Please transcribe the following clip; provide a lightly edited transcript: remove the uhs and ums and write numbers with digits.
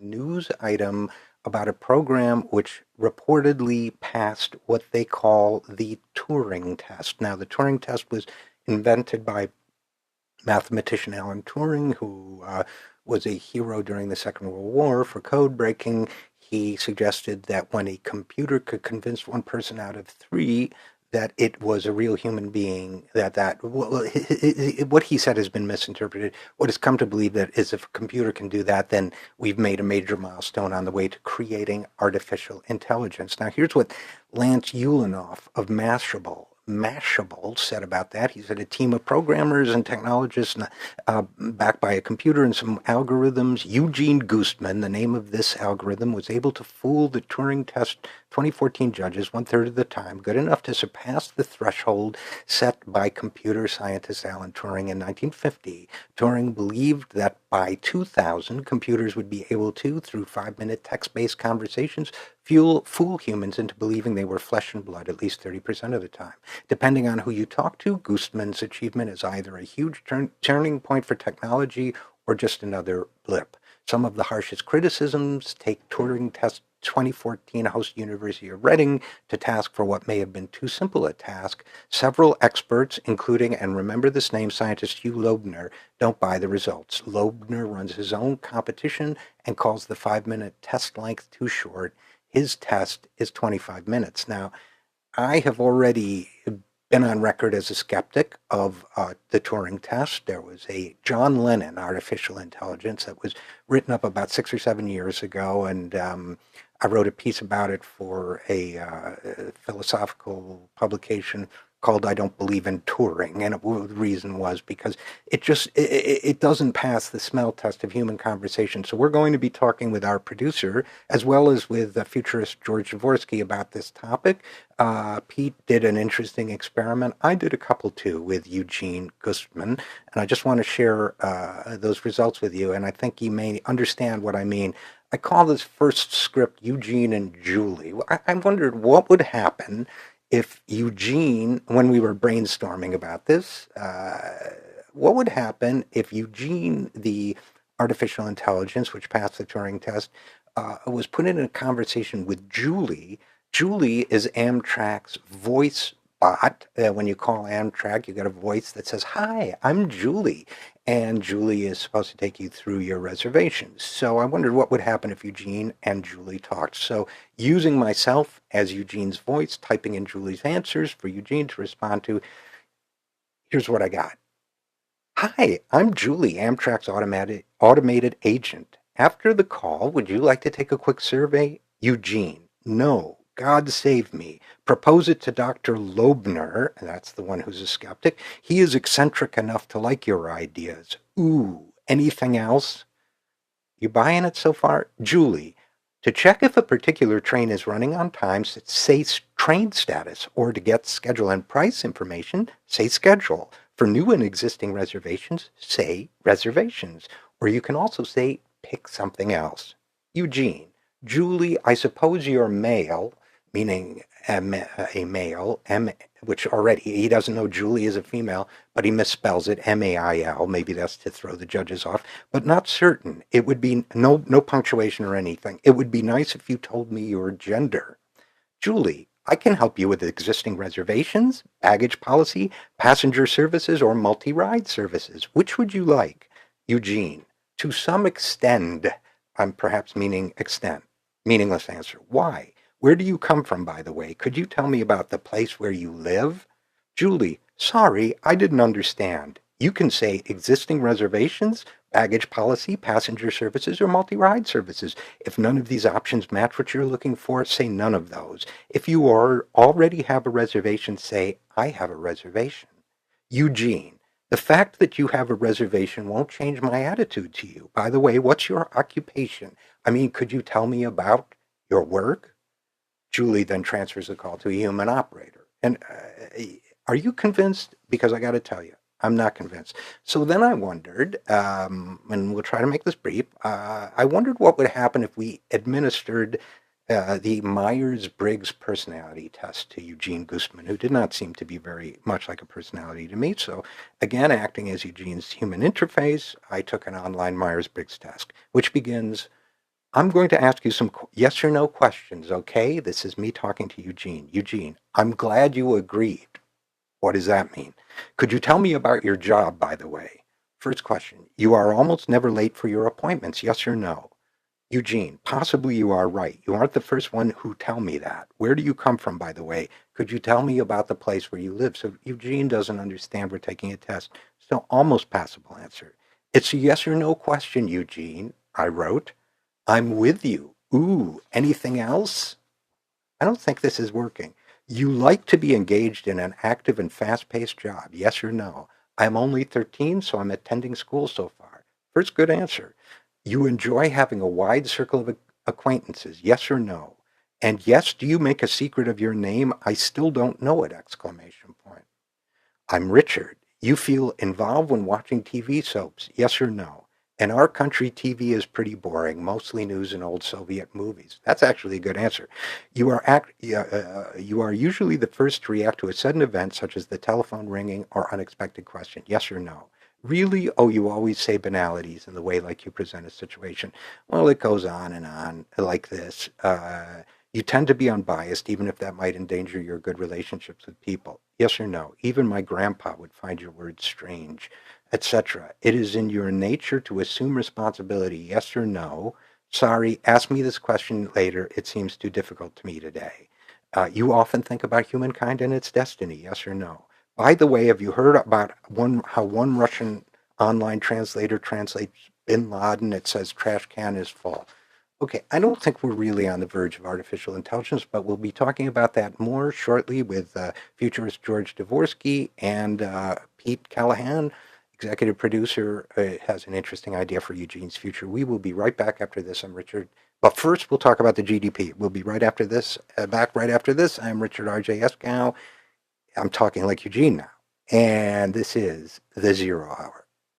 news item about a program which reportedly passed what they call the Turing test. Now, the Turing test was invented by mathematician Alan Turing, who was a hero during the Second World War for code breaking. He suggested that when a computer could convince one person out of three that it was a real human being, what he said has been misinterpreted. What has come to believe that is if a computer can do that, then we've made a major milestone on the way to creating artificial intelligence. Now, here's what Lance Ulanoff of Mashable said about that. He said a team of programmers and technologists backed by a computer and some algorithms. Eugene Goostman, the name of this algorithm, was able to fool the Turing test 2014 judges one-third of the time, good enough to surpass the threshold set by computer scientist Alan Turing in 1950. Turing believed that by 2000, computers would be able to, through 5-minute text-based conversations, fool humans into believing they were flesh and blood at least 30% of the time. Depending on who you talk to, Goostman's achievement is either a huge turning point for technology or just another blip. Some of the harshest criticisms take Turing test 2014 host University of Reading to task for what may have been too simple a task. Several experts, including, and remember this name, scientist Hugh Loebner, don't buy the results. Loebner runs his own competition and calls the 5-minute test length too short. His test is 25 minutes. Now, I have already been on record as a skeptic of the Turing test. There was a John Lennon artificial intelligence that was written up about 6 or 7 years ago, and I wrote a piece about it for a philosophical publication called "I Don't Believe in Turing," and the reason was because it doesn't pass the smell test of human conversation. So we're going to be talking with our producer as well as with futurist George Zavorsky about this topic. Pete did an interesting experiment. I did a couple too with Eugene Gustman, and I just want to share those results with you, and I think you may understand what I mean. I call this first script Eugene and Julie. I wondered what would happen if Eugene, when we were brainstorming about this, what would happen if Eugene, the artificial intelligence, which passed the Turing test, was put in a conversation with Julie. Julie is Amtrak's voice bot. When you call Amtrak, you get a voice that says, "Hi, I'm Julie." And Julie is supposed to take you through your reservations. So I wondered what would happen if Eugene and Julie talked. So using myself as Eugene's voice, typing in Julie's answers for Eugene to respond to, here's what I got. "Hi, I'm Julie, Amtrak's automated agent. After the call, would you like to take a quick survey?" Eugene: "No. God save me. Propose it to Dr. Loebner," and that's the one who's a skeptic. "He is eccentric enough to like your ideas." Ooh, anything else? You buying it so far? Julie: "To check if a particular train is running on time, say train status, or to get schedule and price information, say schedule. For new and existing reservations, say reservations." Or you can also say pick something else. Eugene: "Julie, I suppose you're male," meaning a male, which already he doesn't know Julie is a female, but he misspells it, MAIL. Maybe that's to throw the judges off, but not certain. It would be no punctuation or anything. "It would be nice if you told me your gender." Julie: "I can help you with existing reservations, baggage policy, passenger services, or multi-ride services. Which would you like?" Eugene: "To some extent." I'm perhaps meaning extent. Meaningless answer. "Why? Where do you come from, by the way? Could you tell me about the place where you live?" Julie: "Sorry, I didn't understand. You can say existing reservations, baggage policy, passenger services, or multi-ride services. If none of these options match what you're looking for, say none of those. If you already have a reservation, say I have a reservation." Eugene: "The fact that you have a reservation won't change my attitude to you. By the way, what's your occupation? I mean, could you tell me about your work?" Julie then transfers the call to a human operator. And are you convinced? Because I got to tell you, I'm not convinced. So then I wondered, and we'll try to make this brief, I wondered what would happen if we administered the Myers-Briggs personality test to Eugene Gustman, who did not seem to be very much like a personality to me. So again, acting as Eugene's human interface, I took an online Myers-Briggs test, which begins, I'm going to ask you some yes or no questions, okay? This is me talking to Eugene. Eugene, I'm glad you agreed. What does that mean? Could you tell me about your job, by the way? First question. You are almost never late for your appointments, yes or no? Eugene, possibly you are right. You aren't the first one who tell me that. Where do you come from, by the way? Could you tell me about the place where you live? So Eugene doesn't understand we're taking a test. So almost passable answer. It's a yes or no question, Eugene, I wrote. I'm with you. Ooh, anything else? I don't think this is working. You like to be engaged in an active and fast-paced job, yes or no? I'm only 13, so I'm attending school so far. First good answer. You enjoy having a wide circle of acquaintances, yes or no? And yes, do you make a secret of your name? I still don't know it, exclamation point. I'm Richard. You feel involved when watching TV soaps, yes or no? In our country, TV is pretty boring, mostly news and old Soviet movies. That's actually a good answer. You are usually the first to react to a sudden event such as the telephone ringing or unexpected question, yes or no? Really? Oh, you always say banalities in the way like you present a situation. Well, it goes on and on like this. You tend to be unbiased, even if that might endanger your good relationships with people. Yes or no? Even my grandpa would find your words strange, etc. It is in your nature to assume responsibility. Yes or no? Sorry, ask me this question later. It seems too difficult to me today. You often think about humankind and its destiny. Yes or no? By the way, have you heard about how one Russian online translator translates Bin Laden? It says trash can is full. Okay, I don't think we're really on the verge of artificial intelligence, but we'll be talking about that more shortly with futurist George Dvorsky and Pete Callahan, executive producer, has an interesting idea for Eugene's future. We will be right back after this. I'm Richard. But first, we'll talk about the GDP. We'll be right after this. Back right after this. I'm Richard RJ Eskow. I'm talking like Eugene now. And this is the Zero Hour.